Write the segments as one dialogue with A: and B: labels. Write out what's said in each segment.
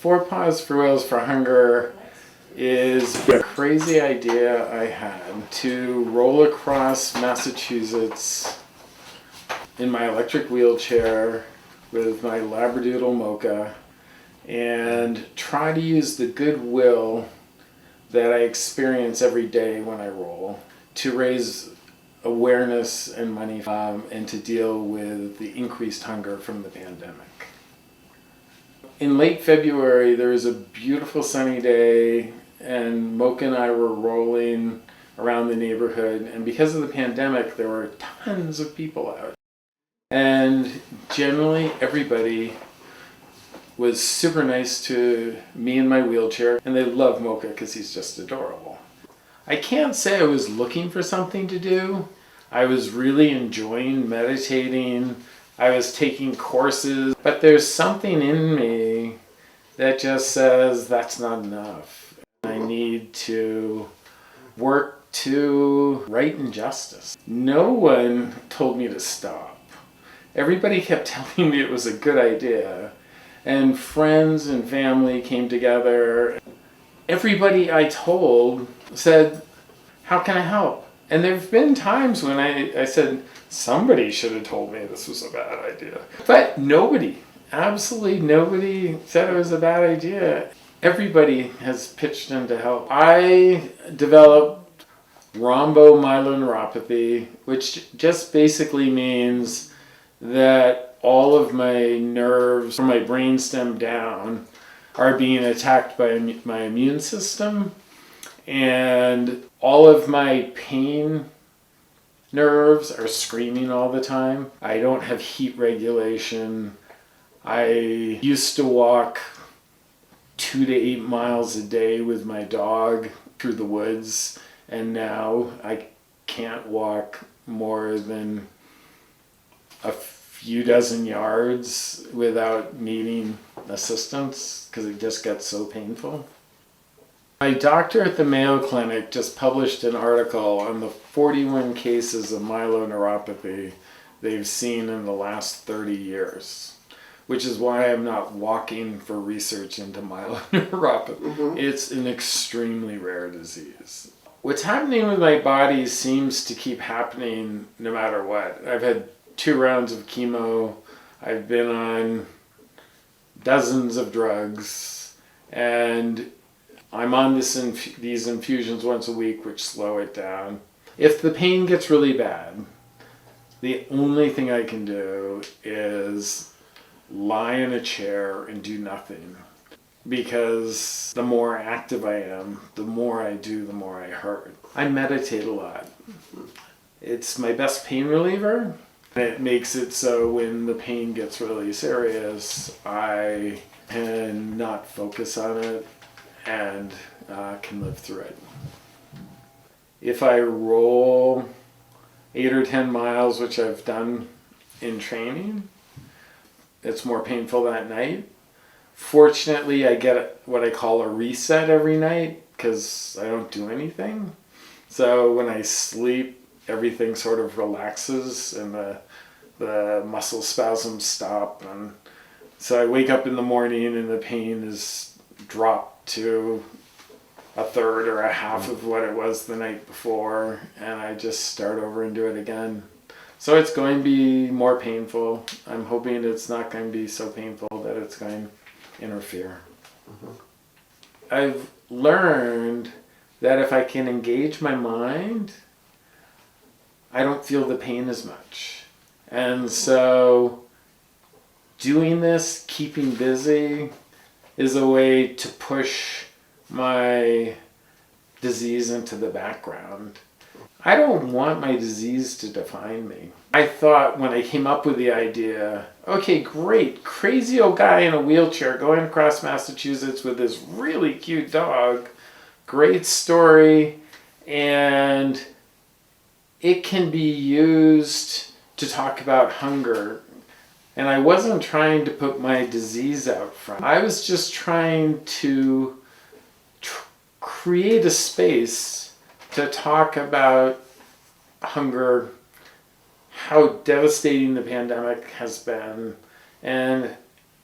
A: 4Paws4Wheels4Hunger is a crazy idea I had to roll across Massachusetts in my electric wheelchair with my Labradoodle Mocha and try to use the goodwill that I experience every day when I roll to raise awareness and money and to deal with the increased hunger from the pandemic. In late February, there was a beautiful sunny day, and Mocha and I were rolling around the neighborhood, and because of the pandemic, there were tons of people out. And generally, everybody was super nice to me in my wheelchair, and they love Mocha because he's just adorable. I can't say I was looking for something to do. I was really enjoying meditating. I was taking courses, but there's something in me that just says that's not enough. I need to work to right injustice. No one told me to stop. Everybody kept telling me it was a good idea, and friends and family came together. Everybody I told said, "How can I help?" And there have been times when I said, somebody should have told me this was a bad idea. But nobody, absolutely nobody said it was a bad idea. Everybody has pitched in to help. I developed rhomboamyeloneuropathy, which just basically means that all of my nerves from my brainstem down are being attacked by my immune system. And all of my pain nerves are screaming all the time. I don't have heat regulation. I used to walk 2 to 8 miles a day with my dog through the woods, and now I can't walk more than a few dozen yards without needing assistance because it just gets so painful. My doctor at the Mayo Clinic just published an article on the 41 cases of myeloneuropathy they've seen in the last 30 years, which is why I'm not walking for research into myeloneuropathy. Mm-hmm. It's an extremely rare disease. What's happening with my body seems to keep happening no matter what. I've had 2 rounds of chemo. I've been on dozens of drugs, and I'm on these infusions once a week, which slow it down. If the pain gets really bad, the only thing I can do is lie in a chair and do nothing. Because the more active I am, the more I do, the more I hurt. I meditate a lot. It's my best pain reliever. It makes it so when the pain gets really serious, I can not focus on it and can live through it. If I roll 8 or 10 miles, which I've done in training, it's more painful that night. Fortunately, I get what I call a reset every night because I don't do anything. So when I sleep, everything sort of relaxes and the muscle spasms stop. And so I wake up in the morning and the pain is dropped to a third or a half of what it was the night before, and I just start over and do it again. So it's going to be more painful. I'm hoping it's not going to be so painful that it's going to interfere. Mm-hmm. I've learned that if I can engage my mind, I don't feel the pain as much. And so doing this, keeping busy, is a way to push my disease into the background. I don't want my disease to define me. I thought when I came up with the idea, okay, great, crazy old guy in a wheelchair going across Massachusetts with this really cute dog, great story, and it can be used to talk about hunger. And I wasn't trying to put my disease out front. I was just trying to create a space to talk about hunger, how devastating the pandemic has been, and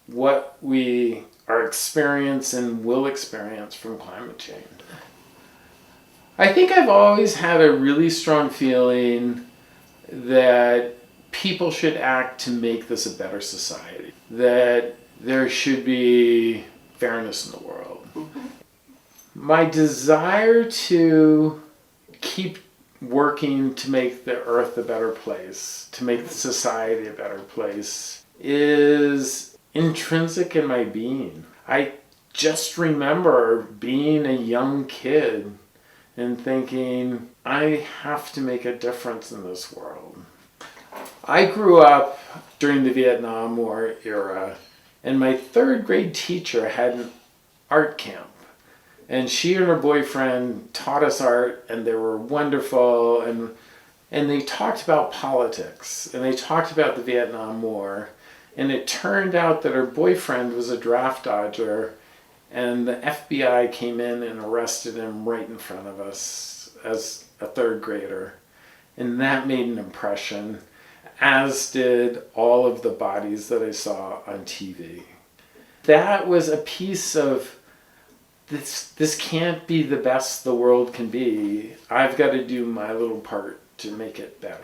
A: what we are experiencing and will experience from climate change. I think I've always had a really strong feeling that people should act to make this a better society, that there should be fairness in the world. My desire to keep working to make the earth a better place, to make the society a better place, is intrinsic in my being. I just remember being a young kid and thinking, I have to make a difference in this world. I grew up during the Vietnam War era, and my third grade teacher had an art camp. And she and her boyfriend taught us art, and they were wonderful, and they talked about politics, and they talked about the Vietnam War. And it turned out that her boyfriend was a draft dodger, and the FBI came in and arrested him right in front of us as a third grader. And that made an impression, as did all of the bodies that I saw on TV. That was a piece of, this can't be the best the world can be. I've got to do my little part to make it better.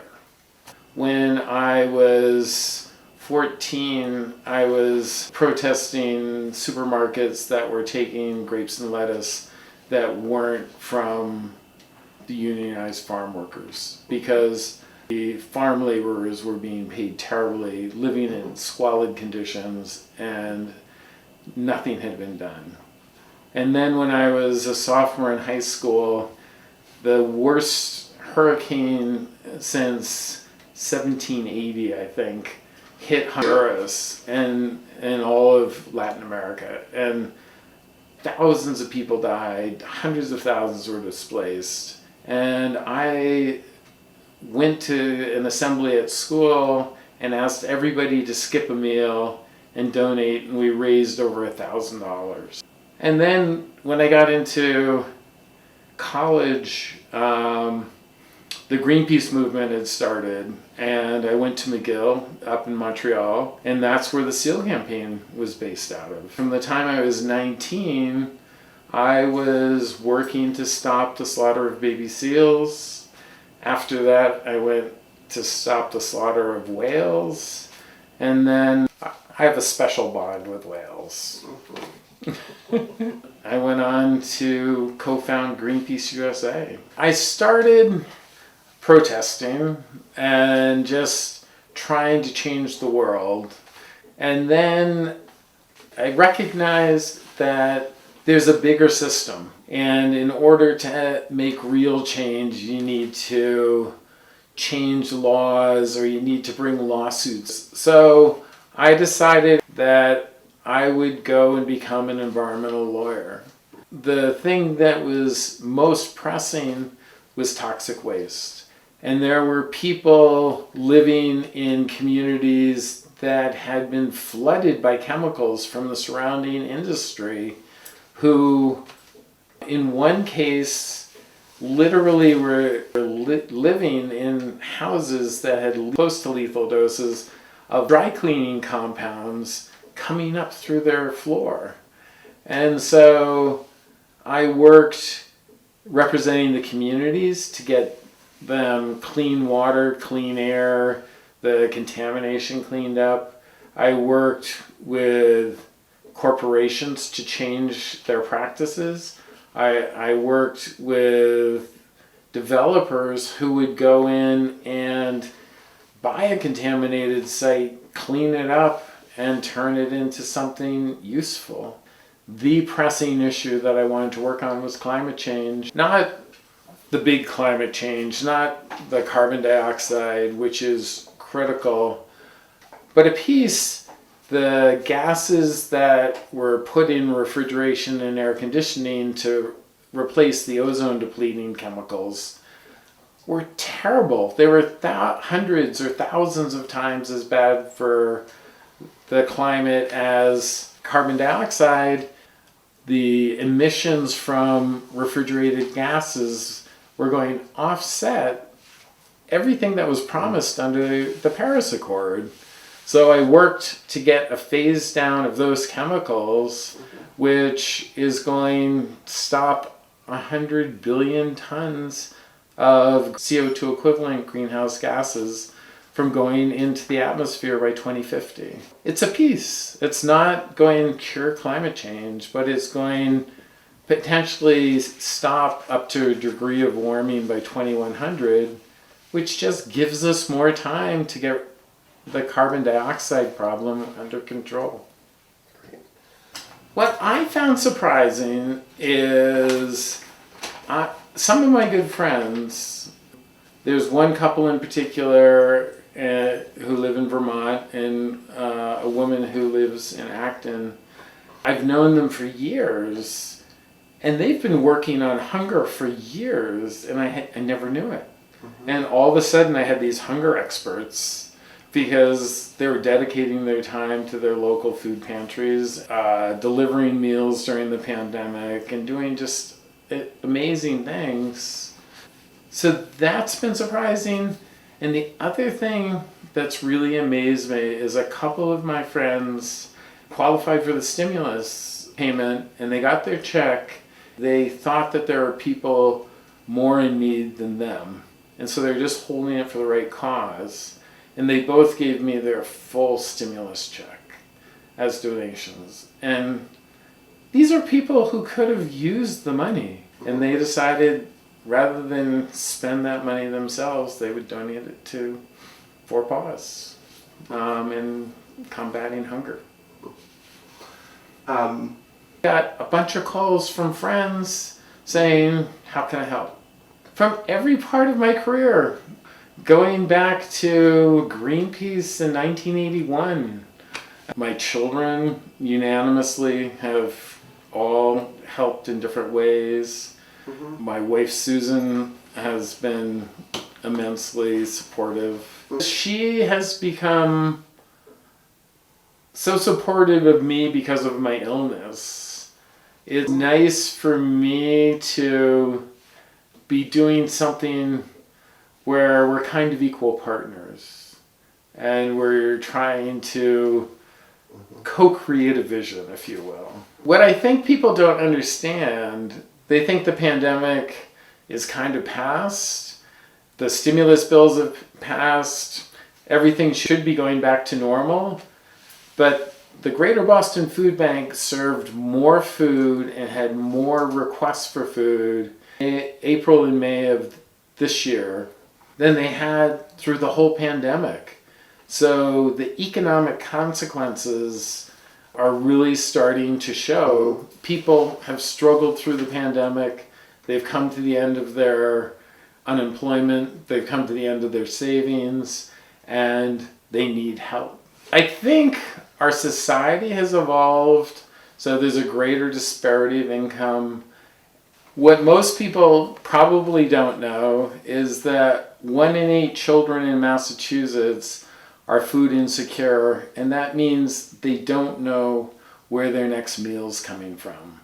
A: When I was 14, I was protesting supermarkets that were taking grapes and lettuce that weren't from the unionized farm workers, because the farm laborers were being paid terribly, living in squalid conditions, and nothing had been done. And then when I was a sophomore in high school, the worst hurricane since 1780, I think, hit Honduras and all of Latin America. And thousands of people died, hundreds of thousands were displaced. And I went to an assembly at school and asked everybody to skip a meal and donate, and we raised over $1,000. And then when I got into college, the Greenpeace movement had started, and I went to McGill up in Montreal, and that's where the SEAL campaign was based out of. From the time I was 19, I was working to stop the slaughter of baby seals. After that, I went to stop the slaughter of whales, and then I have a special bond with whales. I went on to co-found Greenpeace USA. I started protesting and just trying to change the world. And then I recognized that there's a bigger system. And in order to make real change, you need to change laws, or you need to bring lawsuits. So I decided that I would go and become an environmental lawyer. The thing that was most pressing was toxic waste. And there were people living in communities that had been flooded by chemicals from the surrounding industry, who in one case literally were living in houses that had close to lethal doses of dry cleaning compounds coming up through their floor. And so I worked representing the communities to get them clean water, clean air, the contamination cleaned up. I worked with corporations to change their practices. I worked with developers who would go in and buy a contaminated site, clean it up, and turn it into something useful. The pressing issue that I wanted to work on was climate change. Not the big climate change, not the carbon dioxide, which is critical, but a piece, the gases that were put in refrigeration and air conditioning to replace the ozone depleting chemicals were terrible. They were hundreds or thousands of times as bad for the climate as carbon dioxide. The emissions from refrigerated gases were going to offset everything that was promised under the Paris Accord. So I worked to get a phase down of those chemicals, which is going to stop 100 billion tons of CO2 equivalent greenhouse gases from going into the atmosphere by 2050. It's a piece. It's not going to cure climate change, but it's going to potentially stop up to a degree of warming by 2100, which just gives us more time to get the carbon dioxide problem under control. What I found surprising is some of my good friends, there's one couple in particular who live in Vermont and a woman who lives in Acton. I've known them for years, and they've been working on hunger for years, and I never knew it. And all of a sudden I had these hunger experts because they were dedicating their time to their local food pantries, delivering meals during the pandemic, and doing just amazing things. So that's been surprising. And the other thing that's really amazed me is a couple of my friends qualified for the stimulus payment, and they got their check. They thought that there were people more in need than them. And so they're just holding it for the right cause. And they both gave me their full stimulus check as donations. And these are people who could have used the money. And they decided rather than spend that money themselves, they would donate it to 4Paws in combating hunger. Got a bunch of calls from friends saying, how can I help? From every part of my career, going back to Greenpeace in 1981. My children unanimously have all helped in different ways. My wife Susan has been immensely supportive. She has become so supportive of me because of my illness. It's nice for me to be doing something where we're kind of equal partners and we're trying to co-create a vision, if you will. What I think people don't understand, they think the pandemic is kind of past, the stimulus bills have passed, everything should be going back to normal, but the Greater Boston Food Bank served more food and had more requests for food in April and May of this year than they had through the whole pandemic. So the economic consequences are really starting to show. People have struggled through the pandemic. They've come to the end of their unemployment. They've come to the end of their savings, and they need help. I think our society has evolved, so there's a greater disparity of income. What most people probably don't know is that 1 in 8 children in Massachusetts are food insecure, and that means they don't know where their next meal is coming from.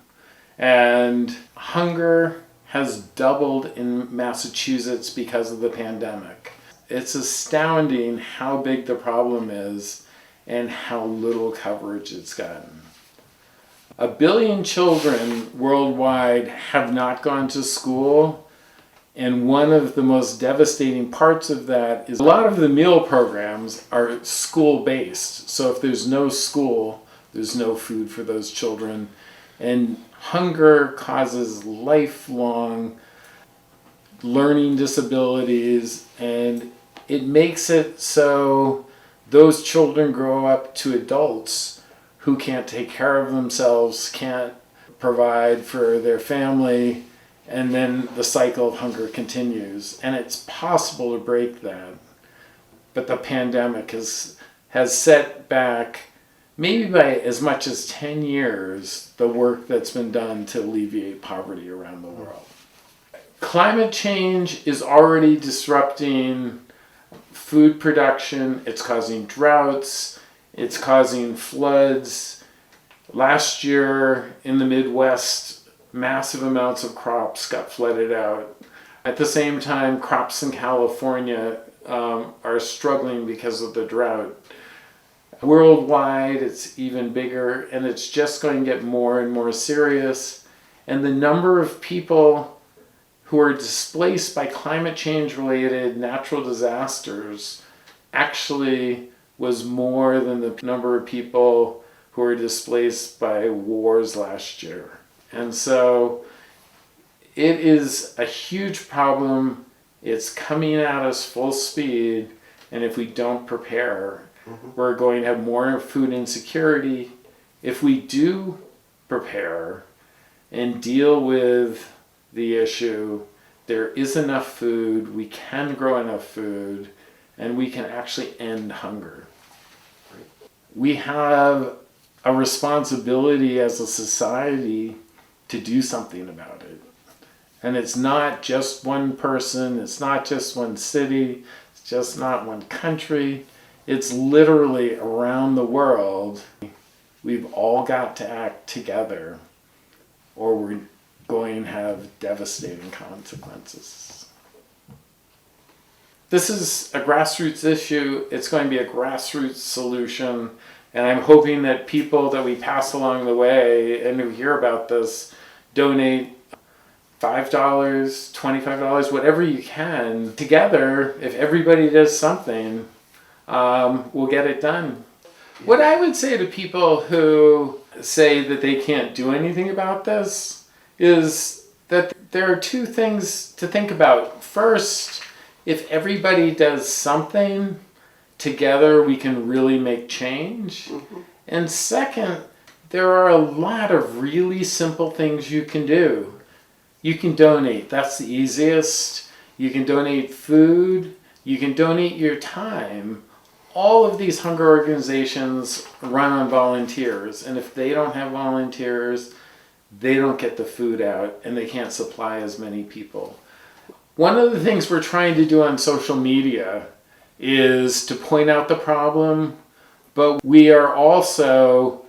A: And hunger has doubled in Massachusetts because of the pandemic. It's astounding how big the problem is and how little coverage it's gotten. 1 billion children worldwide have not gone to school, and one of the most devastating parts of that is a lot of the meal programs are school-based. So if there's no school, there's no food for those children. And hunger causes lifelong learning disabilities, and it makes it so those children grow up to adults who can't take care of themselves, can't provide for their family, and then the cycle of hunger continues. And it's possible to break that. But the pandemic has set back, maybe by as much as 10 years, the work that's been done to alleviate poverty around the world. Climate change is already disrupting food production. It's causing droughts. It's causing floods. Last year in the Midwest, massive amounts of crops got flooded out. At the same time, crops in California are struggling because of the drought. Worldwide, it's even bigger, and it's just going to get more and more serious. And the number of people who are displaced by climate change related natural disasters actually was more than the number of people who were displaced by wars last year. And so it is a huge problem. It's coming at us full speed, and if we don't prepare, we're going to have more food insecurity. If we do prepare and deal with the issue, there is enough food, we can grow enough food, and we can actually end hunger. We have a responsibility as a society to do something about it. And it's not just one person, it's not just one city, it's just not one country. It's literally around the world. We've all got to act together, or we're going to have devastating consequences. This is a grassroots issue. It's going to be a grassroots solution. And I'm hoping that people that we pass along the way and who hear about this donate $5, $25, whatever you can. Together, if everybody does something, we'll get it done. What I would say to people who say that they can't do anything about this is that there are two things to think about. First, if everybody does something, together we can really make change. And second, there are a lot of really simple things you can do. You can donate, that's the easiest. You can donate food, you can donate your time. All of these hunger organizations run on volunteers, and if they don't have volunteers, they don't get the food out and they can't supply as many people. One of the things we're trying to do on social media is to point out the problem, but we are also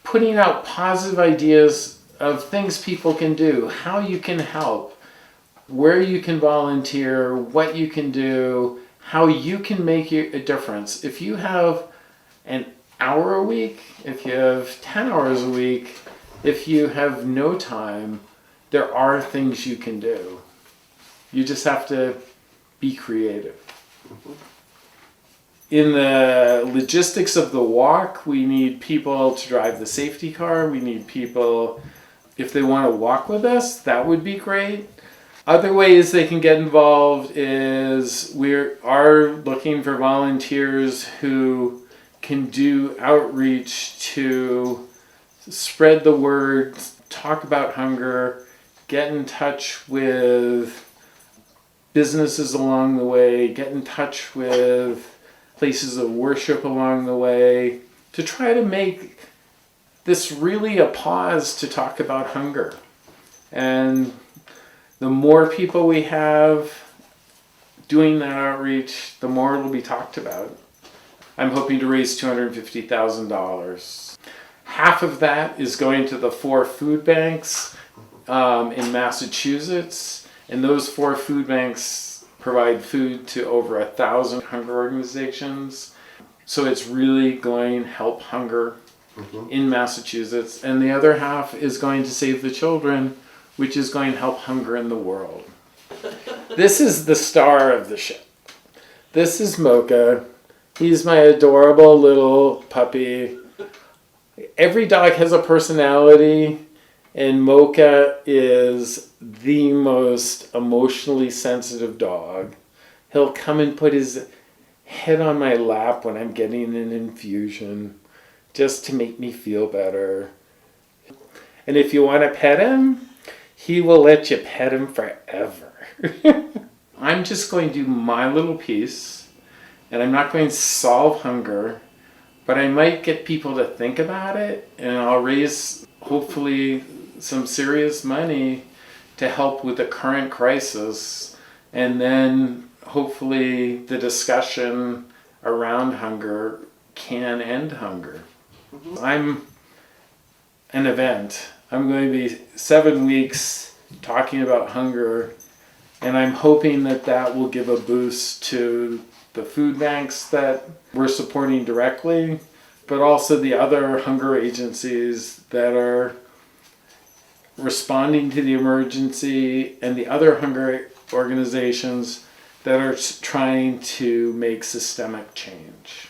A: putting out positive ideas of things people can do, how you can help, where you can volunteer, what you can do, how you can make a difference. If you have an hour a week, if you have 10 hours a week, if you have no time, there are things you can do. You just have to be creative. In the logistics of the walk, we need people to drive the safety car. We need people, if they want to walk with us, that would be great. Other ways they can get involved is we are looking for volunteers who can do outreach to spread the word, talk about hunger, get in touch with businesses along the way, get in touch with places of worship along the way, to try to make this really a pause to talk about hunger. And the more people we have doing that outreach, the more it will be talked about. I'm hoping to raise $250,000. Half of that is going to the 4 food banks in Massachusetts, and those 4 food banks provide food to over 1,000 hunger organizations. So it's really going to help hunger in Massachusetts, and the other half is going to Save the Children, which is going to help hunger in the world. This is the star of the show. This is Mocha. He's my adorable little puppy. Every dog has a personality, and Mocha is the most emotionally sensitive dog. He'll come and put his head on my lap when I'm getting an infusion, just to make me feel better. And if you want to pet him, he will let you pet him forever. I'm just going to do my little piece, and I'm not going to solve hunger, but I might get people to think about it, and I'll raise, hopefully, some serious money to help with the current crisis, and then hopefully the discussion around hunger can end hunger. I'm an event. I'm going to be 7 weeks talking about hunger, and I'm hoping that that will give a boost to the food banks that we're supporting directly, but also the other hunger agencies that are responding to the emergency, and the other hunger organizations that are trying to make systemic change.